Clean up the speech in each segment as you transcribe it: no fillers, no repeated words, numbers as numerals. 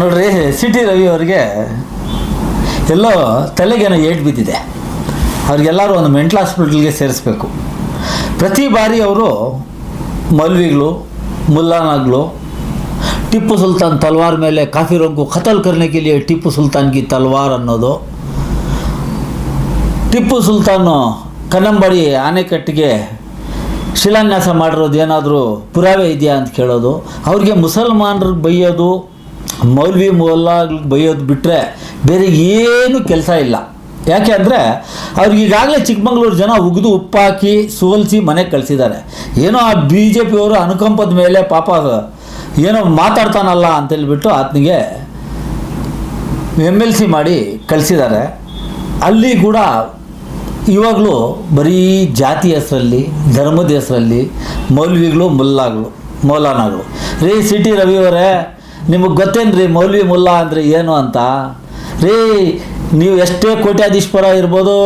ನೋಡ್ರಿ, C T Ravi ಅವ್ರಿಗೆ ಎಲ್ಲೋ ತಲೆಗೇನೋ ಏಟು ಬಿದ್ದಿದೆ. ಅವ್ರಿಗೆಲ್ಲರೂ ಒಂದು ಮೆಂಟಲ್ ಹಾಸ್ಪಿಟಲ್ಗೆ ಸೇರಿಸ್ಬೇಕು. ಪ್ರತಿ ಬಾರಿ ಅವರು ಮೌಲ್ವಿಗಳು, ಮುಲ್ಲಾನಾಗಳು, ಟಿಪ್ಪು ಸುಲ್ತಾನ್ ತಲ್ವಾರ್ ಮೇಲೆ ಕಾಫಿರೋಂಕು ಕತಲ್ ಕರ್ನೆ ಕೆ ಲಿಯೆ ಟಿಪ್ಪು ಸುಲ್ತಾನ್ ಕಿ ತಲ್ವಾರ್ ಅನ್ನೋದು, ಟಿಪ್ಪು ಸುಲ್ತಾನು ಕನ್ನಂಬಾಡಿ ಆನೆಕಟ್ಟಿಗೆ ಶಿಲಾನ್ಯಾಸ ಮಾಡಿರೋದು ಏನಾದರೂ ಪುರಾವೆ ಇದೆಯಾ ಅಂತ ಕೇಳೋದು, ಅವ್ರಿಗೆ ಮುಸಲ್ಮಾನರಿಗೆ ಬೈಯೋದು, ಮೌಲ್ವಿ ಮೊಲ್ಲಾಗಳಿಗೆ ಬೈಯೋದು ಬಿಟ್ಟರೆ ಬೇರೆ ಏನೂ ಕೆಲಸ ಇಲ್ಲ. ಯಾಕೆ ಅಂದರೆ ಅವ್ರಿಗೆ ಈಗಾಗಲೇ ಚಿಕ್ಕಮಗಳೂರು ಜನ ಉಗಿದು ಉಪ್ಪಾಕಿ ಸೋಲಿಸಿ ಮನೆಗೆ ಕಳಿಸಿದ್ದಾರೆ. ಏನೋ ಆ BJP ಅವರು ಅನುಕಂಪದ ಮೇಲೆ ಪಾಪ ಏನೋ ಮಾತಾಡ್ತಾನಲ್ಲ ಅಂತೇಳ್ಬಿಟ್ಟು ಆತನಿಗೆ MLC ಮಾಡಿ ಕಳಿಸಿದ್ದಾರೆ. ಅಲ್ಲಿ ಕೂಡ ಇವಾಗಲೂ ಬರೀ ಜಾತಿ ಹೆಸರಲ್ಲಿ, ಧರ್ಮದ ಹೆಸರಲ್ಲಿ ಮೌಲ್ವಿಗಳು, ಮೌಲಾನಾಗಳು. ರೀ ಸಿ ಟಿ ರವಿಯವರೇ, ನಿಮಗೆ ಗೊತ್ತೇನು ರೀ ಮೌಲ್ವಿ ಮುಲ್ಲಾ ಅಂದರೆ ಏನು ಅಂತ? ರೀ, ನೀವು ಎಷ್ಟೇ ಕೋಟ್ಯಾಧೀಶ್ವರ ಇರ್ಬೋದು,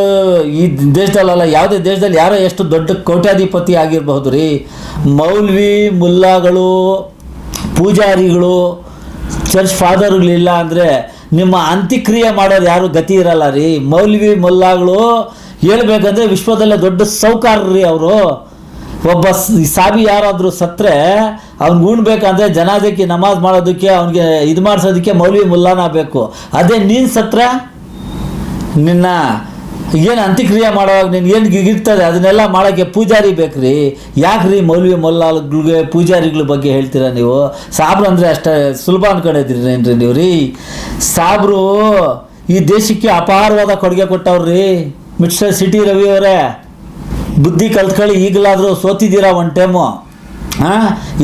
ಈ ದೇಶದಲ್ಲ ಯಾವುದೇ ದೇಶದಲ್ಲಿ ಯಾರೋ ಎಷ್ಟು ದೊಡ್ಡ ಕೋಟ್ಯಾಧಿಪತಿ ಆಗಿರಬಹುದು ರೀ, ಮೌಲ್ವಿ ಮುಲ್ಲಾಗಳು, ಪೂಜಾರಿಗಳು, ಚರ್ಚ್ ಫಾದರ್ಗಳಿಲ್ಲ ಅಂದರೆ ನಿಮ್ಮ ಅಂತ್ಯಕ್ರಿಯೆ ಮಾಡೋರು ಯಾರು ಗತಿ ಇರಲ್ಲ ರೀ. ಮೌಲ್ವಿ ಮುಲ್ಲಾಗಳು ಹೇಳ್ಬೇಕಂದ್ರೆ ವಿಶ್ವದಲ್ಲೇ ದೊಡ್ಡ ಸೌಕಾರ್ಯ ರೀ ಅವರು. ಒಬ್ಬ ಸಾಬಿ ಯಾರಾದರೂ ಸತ್ತರೆ ಅವ್ನಿಗೆ ಉಣ್ಬೇಕಂದ್ರೆ ಜನಾಜಕ್ಕೆ ನಮಾಜ್ ಮಾಡೋದಕ್ಕೆ, ಅವ್ನಿಗೆ ಇದು ಮಾಡಿಸೋದಕ್ಕೆ ಮೌಲ್ವಿ ಮುಲ್ಲಾನ ಬೇಕು. ಅದೇ ನೀನು ಸತ್ತರೆ ನಿನ್ನ ಏನು ಅಂತ್ಯಕ್ರಿಯೆ ಮಾಡೋವಾಗ ನೀನು ಏನು ಇರ್ತದೆ ಅದನ್ನೆಲ್ಲ ಮಾಡೋಕ್ಕೆ ಪೂಜಾರಿ ಬೇಕ್ರಿ. ಯಾಕೆ ರೀ ಮೌಲ್ವಿ ಮೊಲ್ಲಾಗಳಿಗೆ ಪೂಜಾರಿಗಳ ಬಗ್ಗೆ ಹೇಳ್ತೀರಾ ನೀವು? ಸಾಬ್ರು ಅಂದರೆ ಅಷ್ಟೇ ಸುಲಭ ಅನ್ಕೊಂಡಿದ್ದೀರೇನ್ರಿ ನೀವು ರೀ? ಸಾಬ್ರು ಈ ದೇಶಕ್ಕೆ ಅಪಾರವಾದ ಕೊಡುಗೆ ಕೊಟ್ಟವ್ರಿ. ಮಿಸ್ಟರ್ ಸಿ ಟಿ ರವಿ ಅವರೇ, ಬುದ್ಧಿ ಕಲ್ತ್ಕೊಳ್ಳಿ. ಈಗಲಾದರೂ ಸೋತಿದ್ದೀರಾ ಒಂದು ಟೈಮು.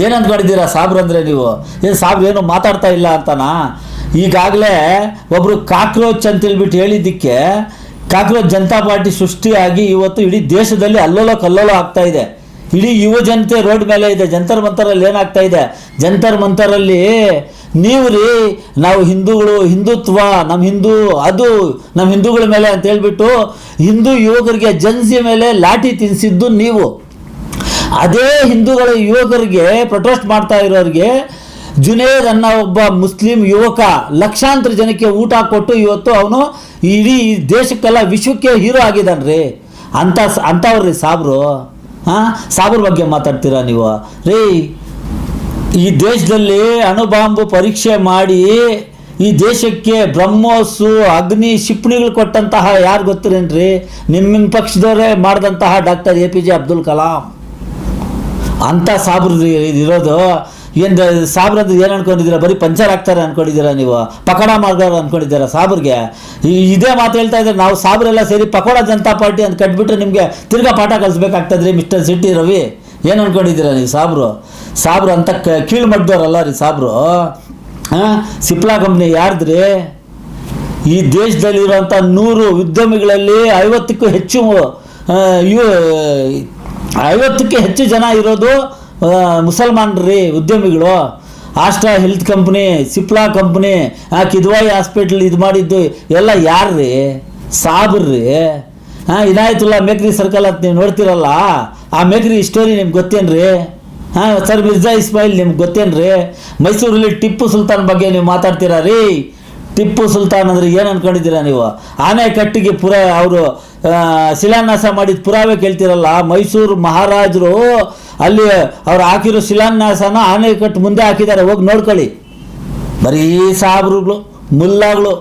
ಏನು ಅಂದ್ಕೊಂಡಿದ್ದೀರಾ ಸಾಬ್ರು ಅಂದರೆ ನೀವು? ಏನು ಸಾಬ್ರು ಏನು ಮಾತಾಡ್ತಾ ಇಲ್ಲ ಅಂತನಾ? ಈಗಾಗಲೇ ಒಬ್ಬರು ಕಾಕ್ರೋಚ್ ಅಂತೇಳ್ಬಿಟ್ಟು ಹೇಳಿದ್ದಕ್ಕೆ ಕಾಕ್ರೋಚ್ ಜನತಾ ಪಾರ್ಟಿ ಸೃಷ್ಟಿಯಾಗಿ ಇವತ್ತು ಇಡೀ ದೇಶದಲ್ಲಿ ಅಲ್ಲೋಲ ಕಲ್ಲೋಲ ಆಗ್ತಾ ಇದೆ. ಇಡೀ ಯುವ ಜನತೆ ರೋಡ್ ಮೇಲೆ ಇದೆ. ಜಂತರ್ ಮಂತರಲ್ಲಿ ಏನಾಗ್ತಾ ಇದೆ? ಜಂತರ್ ಮಂತರಲ್ಲಿ ನೀವು ರೀ, ನಾವು ಹಿಂದೂಗಳು, ಹಿಂದುತ್ವ, ನಮ್ಮ ಹಿಂದೂಗಳ ಮೇಲೆ ಅಂತ ಹೇಳ್ಬಿಟ್ಟು ಹಿಂದೂ ಯುವಕರಿಗೆ ಜನ್ಸಿ ಮೇಲೆ ಲಾಠಿ ತಿನ್ನಿಸಿದ್ದು ನೀವು. ಅದೇ ಹಿಂದೂಗಳ ಯುವಕರಿಗೆ ಪ್ರೊಟೆಸ್ಟ್ ಮಾಡ್ತಾ ಇರೋರಿಗೆ ಜುನೇದ್ ಅನ್ನೋ ಒಬ್ಬ ಮುಸ್ಲಿಂ ಯುವಕ ಲಕ್ಷಾಂತರ ಜನಕ್ಕೆ ಊಟ ಕೊಟ್ಟು ಇವತ್ತು ಅವನು ಇಡೀ ದೇಶಕ್ಕೆಲ್ಲ ವಿಶ್ವಕ್ಕೆ ಹೀರೋ ಆಗಿದ್ದಾನೆ ರೀ. ಅಂಥವ್ರಿ ಸಾಬ್ರು. ಸಾಬ್ರ ಬಗ್ಗೆ ಮಾತಾಡ್ತೀರಾ ನೀವು ರೀ? ಈ ದೇಶದಲ್ಲಿ ಅಣುಬಾಂಬು ಪರೀಕ್ಷೆ ಮಾಡಿ ಈ ದೇಶಕ್ಕೆ ಬ್ರಹ್ಮೋಸು, ಅಗ್ನಿ, ಕ್ಷಿಪಣಿಗಳು ಕೊಟ್ಟಂತಹ ಯಾರು ಗೊತ್ತಿರೇನ್ರಿ? ನಿಮ್ಮ ಪಕ್ಷದವರೇ ಮಾಡಿದಂತಹ ಡಾಕ್ಟರ್ APJ ಅಬ್ದುಲ್ ಕಲಾಂ. ಅಂಥ ಸಾಬ್ರು ಇರೋದು. ಏನು ಸಾಬ್ರಂದ್ರೆ ಏನು ಅನ್ಕೊಂಡಿದ್ದೀರಾ? ಬರೀ ಪಂಚರ್ ಆಗ್ತಾರೆ ಅನ್ಕೊಂಡಿದ್ದೀರಾ ನೀವು? ಪಕೋಡ ಮಾರ್ಗಾರ ಅನ್ಕೊಂಡಿದ್ದೀರಾ ಸಾಬ್ರಿಗೆ? ಇದೇ ಮಾತು ಹೇಳ್ತಾ ಇದ್ದಾರೆ. ನಾವು ಸಾಬ್ರೆಲ್ಲ ಸೇರಿ ಪಕೋಡ ಜನತಾ ಪಾರ್ಟಿ ಅಂತ ಕಟ್ಬಿಟ್ರೆ ನಿಮಗೆ ತಿರ್ಗಾ ಪಾಠ ಕಲಿಸ್ಬೇಕಾಗ್ತದ್ರಿ ಮಿಸ್ಟರ್ ಸಿ ಟಿ ರವಿ. ಏನು ಅನ್ಕೊಂಡಿದ್ದೀರಾ ನೀವು? ಸಾಬ್ರು ಅಂತ ಕೀಳು ಮಟ್ಟದವ್ರಲ್ಲ ರೀ ಸಾಬ್ರು. ಸಿಪ್ಲಾ ಕಂಪ್ನಿ ಯಾರ್ದ್ರಿ? ಈ ದೇಶದಲ್ಲಿರುವಂಥ 100 ಉದ್ಯಮಿಗಳಲ್ಲಿ 50ಕ್ಕೂ ಹೆಚ್ಚು ಜನ ಇರೋದು ಮುಸಲ್ಮಾನರು ಉದ್ಯಮಿಗಳು. Astra health company, Cipla company, Kidwai hospital ಇದು ಮಾಡಿದ್ದು ಎಲ್ಲ ಯಾರ್ರೀ? ಸಾಬ್ರಿ. ಇನಾಯತುಲ್ಲಾ ಮೇಕ್ರಿ ಸರ್ಕಲ್ ಅಂತ ನೀವು ನೋಡ್ತಿರಲ್ಲ, ಆ ಮೇಕ್ರಿ ಸ್ಟೋರಿ ನಿಮ್ಗೆ ಗೊತ್ತೇನ್ರಿ? ಸರ್ ಮಿರ್ಜಾ ಇಸ್ಮಾಯಿಲ್ ನಿಮ್ಗೆ ಗೊತ್ತೇನ್ರಿ? ಮೈಸೂರಲ್ಲಿ ಟಿಪ್ಪು ಸುಲ್ತಾನ್ ಬಗ್ಗೆ ನೀವು ಮಾತಾಡ್ತೀರಾ ರೀ? ಟಿಪ್ಪು ಸುಲ್ತಾನ್ ಅಂದರೆ ಏನು ಅನ್ಕೊಂಡಿದ್ದೀರಾ ನೀವು? ಆನೆಕಟ್ಟಿಗೆ ಅವರು ಶಿಲಾನ್ಯಾಸ ಮಾಡಿದ ಪುರಾವೆ ಕೇಳ್ತಿರಲ್ಲ. ಮೈಸೂರು ಮಹಾರಾಜರು ಅಲ್ಲಿ ಅವ್ರು ಹಾಕಿರೋ ಶಿಲಾನ್ಯಾಸನ ಆನೆಕಟ್ಟು ಮುಂದೆ ಹಾಕಿದ್ದಾರೆ, ಹೋಗಿ ನೋಡ್ಕೊಳ್ಳಿ. ಬರೀ ಸಾಬ್ರುಗಳು, ಮುಲ್ಲಾಗಳು,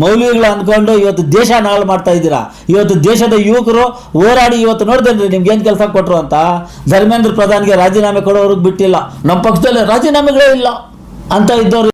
ಮೌಲ್ವಿಗಳು ಅಂದ್ಕೊಂಡು ಇವತ್ತು ದೇಶ ನಾಳು ಮಾಡ್ತಾ ಇದ್ದೀರಾ. ಇವತ್ತು ದೇಶದ ಯುವಕರು ಹೋರಾಡಿ ಇವತ್ತು ನೋಡ್ದೇನ್ರಿ ನಿಮ್ಗೆ ಏನು ಕೆಲಸ ಕೊಟ್ಟರು ಅಂತ? ಧರ್ಮೇಂದ್ರ ಪ್ರಧಾನ್ಗೆ ರಾಜೀನಾಮೆ ಕೊಡೋವ್ರಿಗೆ ಬಿಟ್ಟಿಲ್ಲ. ನಮ್ಮ ಪಕ್ಷದಲ್ಲಿ ರಾಜೀನಾಮೆಗಳೇ ಇಲ್ಲ ಅಂತ ಇದ್ದವ್ರು